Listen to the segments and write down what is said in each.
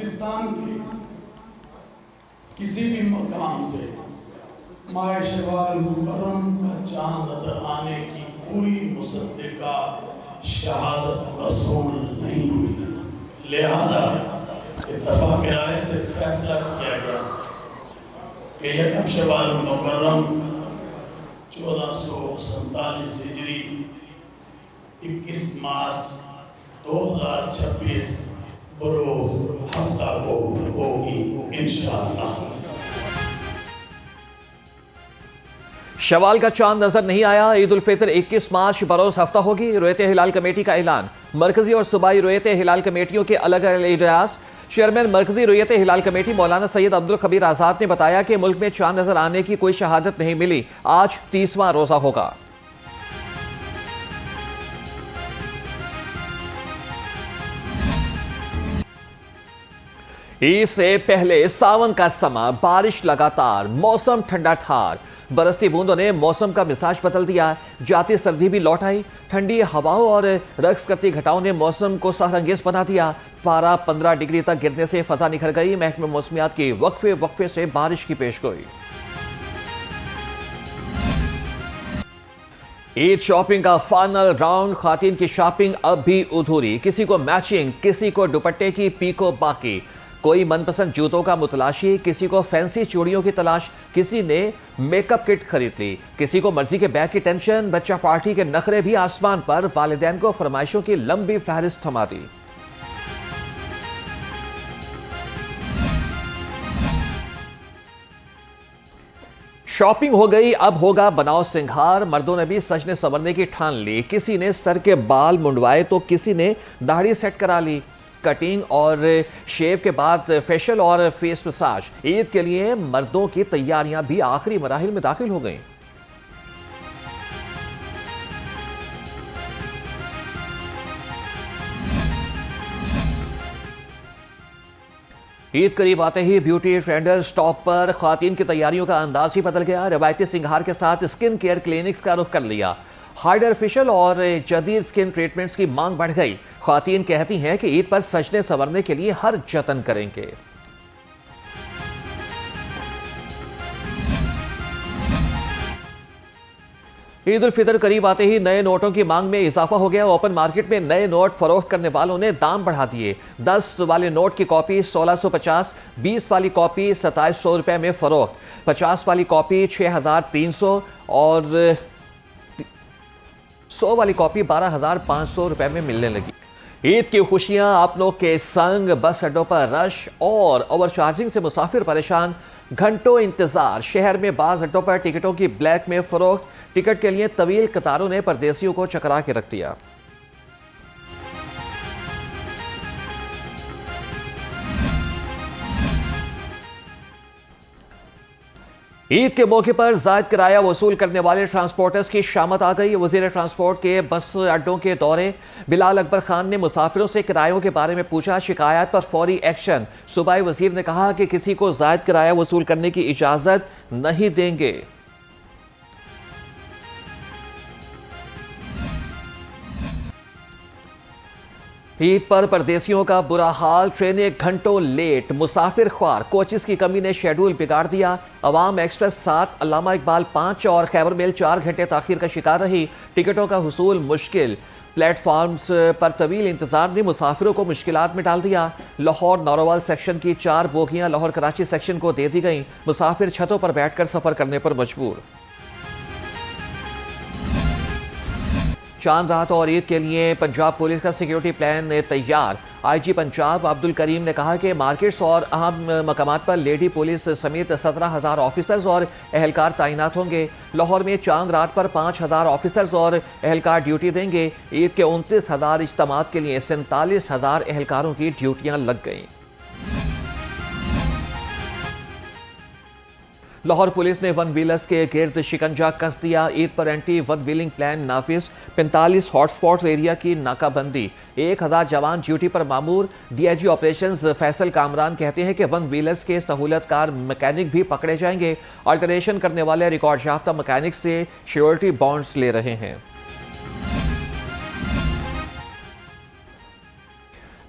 पाकिस्तान के किसी भी मकाम से माह शवाल मुकर्रम का चांद नजर आने की कोई मुसद्दिका शहादत रसूल नहीं हुई। लिहाजा इत्तफाक राय से फैसला किया गया कि यकम शवाल मुकर्रम 1447 हिजरी 21 मार्च 2026 बरोज हफ्ता को होगी इंशाअल्लाह। शवाल का चांद नजर नहीं आया। ईद उल फितर 21 मार्च बरोज हफ्ता होगी। रुयत हिलाल कमेटी का ऐलान। मरकजी और सूबाई रुयत हिलाल कमेटियों के अलग अलग इजलास। चेयरमैन मरकजी रुयत हिलाल कमेटी मौलाना सैयद अब्दुल खबीर आजाद ने बताया कि मुल्क में चांद नजर आने की कोई शहादत नहीं मिली। आज 30वां रोजा होगा। ईद से पहले सावन का समा, बारिश लगातार, मौसम ठंडा ठार। बरसती बूंदों ने मौसम का मिजाज बदल दिया। जाती सर्दी भी लौट आई। ठंडी हवाओं और रक्स करती घटाओं ने मौसम को सहरंगेज बना दिया। पारा 15 डिग्री तक गिरने से फजा निखर गई। महकमे मौसमियात की वक्फे से बारिश की पेशगोई। ईद शॉपिंग का फाइनल राउंड। खातीन की शॉपिंग अब भी अधूरी। किसी को मैचिंग, किसी को दुपट्टे की पीको बाकी। कोई मनपसंद जूतों का मुतलाशी, किसी को फैंसी चूड़ियों की तलाश, किसी ने मेकअप किट खरीद ली, किसी को मर्जी के बैग की टेंशन। बच्चा पार्टी के नखरे भी आसमान पर। वालिदैन को फरमाइशों की लंबी फहरिस्त थमा दी। शॉपिंग हो गई, अब होगा बनाओ सिंगार। मर्दों ने भी सजने संवरने की ठान ली। किसी ने सर के बाल मुंडवाए तो किसी ने दाढ़ी सेट करा ली। कटिंग और शेव के बाद फेशियल और फेस मसाज। ईद के लिए मर्दों की तैयारियां भी आखिरी मराहिल में दाखिल हो गईं। ईद करीब आते ही ब्यूटी ट्रेंडर स्टॉप पर। खातीन की तैयारियों का अंदाज ही बदल गया। रवायती सिंगार के साथ स्किन केयर क्लिनिक्स का रुख कर लिया। हाइड्रा फेशियल और जदीद स्किन ट्रीटमेंट्स की मांग बढ़ गई। खातीन कहती हैं कि ईद पर सजने संवरने के लिए हर जतन करेंगे। ईद उल फितर करीब आते ही नए नोटों की मांग में इजाफा हो गया। ओपन मार्केट में नए नोट फरोख्त करने वालों ने दाम बढ़ा दिए। 10 वाले नोट की कॉपी 1650, 20 वाली कॉपी 2700 रुपए में फरोख्त, 50 वाली कॉपी 6300 और 100 वाली कॉपी 12,500 रुपए में मिलने लगी। ईद की खुशियां अपनों के संग। बस अड्डों पर रश और ओवरचार्जिंग से मुसाफिर परेशान। घंटों इंतजार। शहर में बाज अड्डों पर टिकटों की ब्लैक में फरोख्त। टिकट के लिए तवील कतारों ने परदेसियों को चकरा के रख दिया। ईद के मौके पर जायद किराया वसूल करने वाले ट्रांसपोर्टर्स की शामत आ गई। वजीर ट्रांसपोर्ट के बस अड्डों के दौरे। बिलाल अकबर खान ने मुसाफिरों से किरायों के बारे में पूछा। शिकायत पर फौरी एक्शन। सूबाई वजीर ने कहा कि किसी को जायद किराया वसूल करने की इजाजत नहीं देंगे। ईद पर परदेसियों का बुरा हाल। ट्रेनें घंटों लेट। मुसाफिर ख्वार। कोचेस की कमी ने शेड्यूल बिगाड़ दिया। अवाम एक्सप्रेस 7, अल्लामा इकबाल 5 और खैबर मेल 4 घंटे ताखीर का शिकार रही। टिकटों का हुसूल मुश्किल। प्लेटफॉर्म्स पर तवील इंतजार ने मुसाफिरों को मुश्किलात में डाल दिया। लाहौर नौरोवाल सेक्शन की 4 बोगियां लाहौर कराची सेक्शन को दे दी गई। मुसाफिर छतों पर बैठकर सफर करने पर मजबूर। चांद रात और ईद के लिए पंजाब पुलिस का सिक्योरिटी प्लान तैयार। आईजी पंजाब अब्दुल करीम ने कहा कि मार्केट्स और अहम मकामात पर लेडी पुलिस समेत 17,000 ऑफिसर्स और एहलकार तैनात होंगे। लाहौर में चांद रात पर 5,000 ऑफिसर्स और एहलकार ड्यूटी देंगे। ईद के 29,000 इज्तिमात के लिए 47,000 एहलकारों की ड्यूटियां लग गईं। लाहौर पुलिस ने वन व्हीलर्स के गिर्द शिकंजा कस दिया। ईद पर एंटी वन व्हीलिंग प्लान नाफिज। 45 हॉटस्पॉट एरिया की नाकाबंदी। 1000 जवान ड्यूटी पर मामूर। डीआईजी ऑपरेशंस फैसल कामरान कहते हैं कि वन व्हीलर्स के सहूलतकार मैकेनिक भी पकड़े जाएंगे। अल्टरेशन करने वाले रिकॉर्ड याफ्ता मैकेनिक से श्योरिटी बॉन्ड्स ले रहे हैं।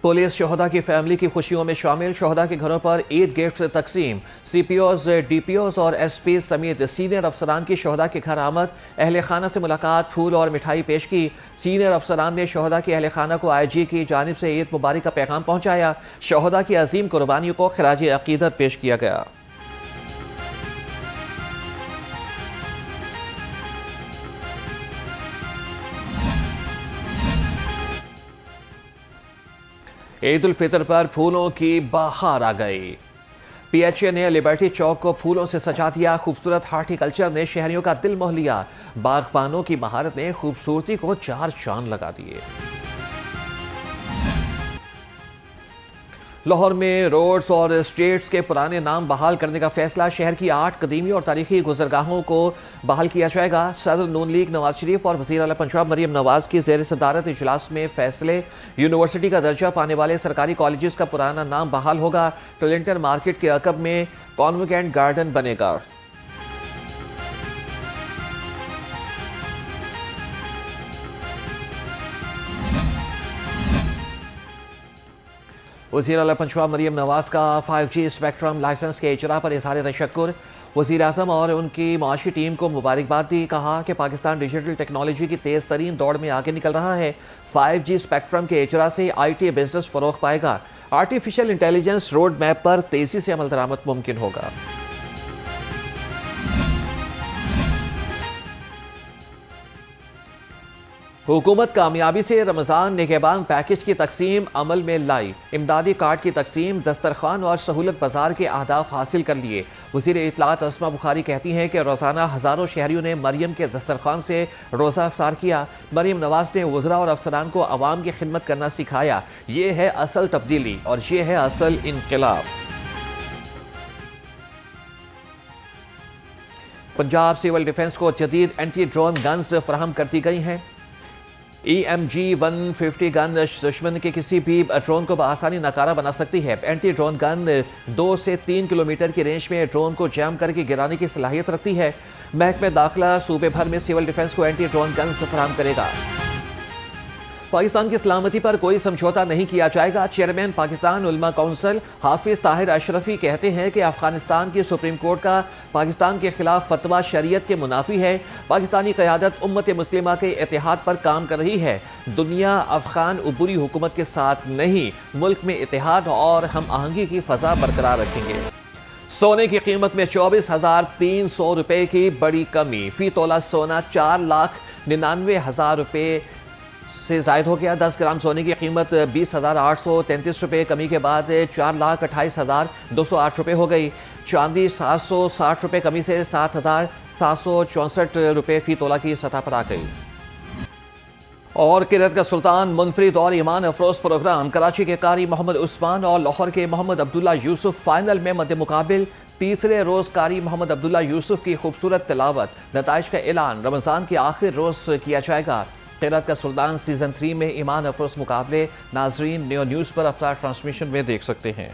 पुलिस शहदा की फैमिली की खुशियों में शामिल, शहदा के घरों पर ईद गिफ्ट तकसीम। CPOs, DPOs और SP समेत सीनियर अफसरान की शहदा के घर आमद, अहल खाना से मुलाकात, फूल और मिठाई पेश की। सीनियर अफसरान ने शहदा की अहल खाना को IG की जानिब से ईद मुबारक का पैगाम पहुँचाया। शहदा की अजीम कुर्बानियों को खिराज अकीदत पेश किया गया। ईद उल फितर पर फूलों की बहार आ गई। PHA ने लिबर्टी चौक को फूलों से सजा दिया। खूबसूरत हार्टिकल्चर ने शहरियों का दिल मोह लिया। बागबानों की महारत ने खूबसूरती को चार चांद लगा दिए। लाहौर में रोड्स और स्ट्रीट्स के पुराने नाम बहाल करने का फैसला। शहर की 8 कदीमी और तारीखी गुजरगाहों को बहाल किया जाएगा। सदर नून लीग नवाज शरीफ और वज़ीर आला पंजाब मरियम नवाज की ज़ेर सदारत इजलास में फैसले। यूनिवर्सिटी का दर्जा पाने वाले सरकारी कॉलेजेस का पुराना नाम बहाल होगा। टोलेंटन मार्केट के अकब में कॉन्वेंट गार्डन बनेगा। वज़ीर आला पंजाब मरियम नवाज का 5G स्पेक्ट्रम लाइसेंस के इजरा पर इज़हार तशक्कुर। वज़ीर आज़म और उनकी माशी टीम को मुबारकबाद दी। कहा कि पाकिस्तान डिजिटल टेक्नोलॉजी की तेज़ तरीन दौड़ में आगे निकल रहा है। 5G स्पेक्ट्रम के इजरा से IT बिजनेस फ़रोग़ पाएगा। आर्टिफिशियल इंटेलिजेंस रोड मैप पर तेज़ी से अमल दरामद मुमकिन होगा। हुकूमत कामयाबी से रमज़ान निगहबान पैकेज की तकसीम अमल में लाई। इमदादी कार्ड की तकसीम, दस्तरखान और सहूलत बाजार के अहदाफ हासिल कर लिए। वज़ीर इत्तलात अस्मा बुखारी कहती हैं कि रोज़ाना हज़ारों शहरियों ने मरियम के दस्तरखान से रोज़ा इफ्तार किया। मरियम नवाज ने वज़रा और अफसरान को अवाम की खिदमत करना सिखाया। ये है असल तब्दीली और ये है असल इनकलाब। पंजाब सिविल डिफेंस को जदीद एंटी ड्रोन गन्स फराहम कर दी गई हैं। EMG 150 गन दुश्मन के किसी भी ड्रोन को बआसानी नकारा बना सकती है। एंटी ड्रोन गन 2 से 3 किलोमीटर की रेंज में ड्रोन को जैम करके गिराने की सलाहियत रखती है। महकमे दाखिला सूबे भर में सिविल डिफेंस को एंटी ड्रोन गन्स फराहम करेगा। पाकिस्तान की सलामती पर कोई समझौता नहीं किया जाएगा। चेयरमैन पाकिस्तान उलमा काउंसिल हाफिज ताहिर अशरफी कहते हैं कि अफगानिस्तान की सुप्रीम कोर्ट का पाकिस्तान के खिलाफ फतवा शरीयत के मुनाफी है। पाकिस्तानी क़यादत उम्मत मुस्लिमा के इत्तेहाद पर काम कर रही है। दुनिया अफगान उबूरी हुकूमत के साथ नहीं, मुल्क में इत्तेहाद और हम आहंगी की फ़ज़ा बरकरार रखेंगे। सोने की कीमत में 24,300 रुपये की बड़ी कमी। फ़ी तोला सोना 4,99,000 रुपये से जायद हो गया। 10 ग्राम सोने की कीमत 20,833 रुपये कमी के बाद 4,28,208 रुपये हो गई। चांदी 760 रुपये कमी से 7,764 रुपये फ़ी तोला की सतह पर आ गई। और किरत का सुल्तान मुनफरिद और ईमान अफरोज प्रोग्राम। कराची के कारी मोहम्मद उस्मान और लाहौर के मोहम्मद अब्दुल्ला यूसुफ फाइनल में मद्दे मुकाबिल। तीसरे रोज़ कारी मोहम्मद अब्दुल्ला यूसुफ की खूबसूरत तिलावत। नताइज का ऐलान रमज़ान के आखिर रोज़ किया जाएगा। किरत का सुल्तान सीज़न 3 में ईमान अफरोज मुकाबले नाजरीन न्यू न्यूज़ पर अफ्तार ट्रांसमिशन में देख सकते हैं।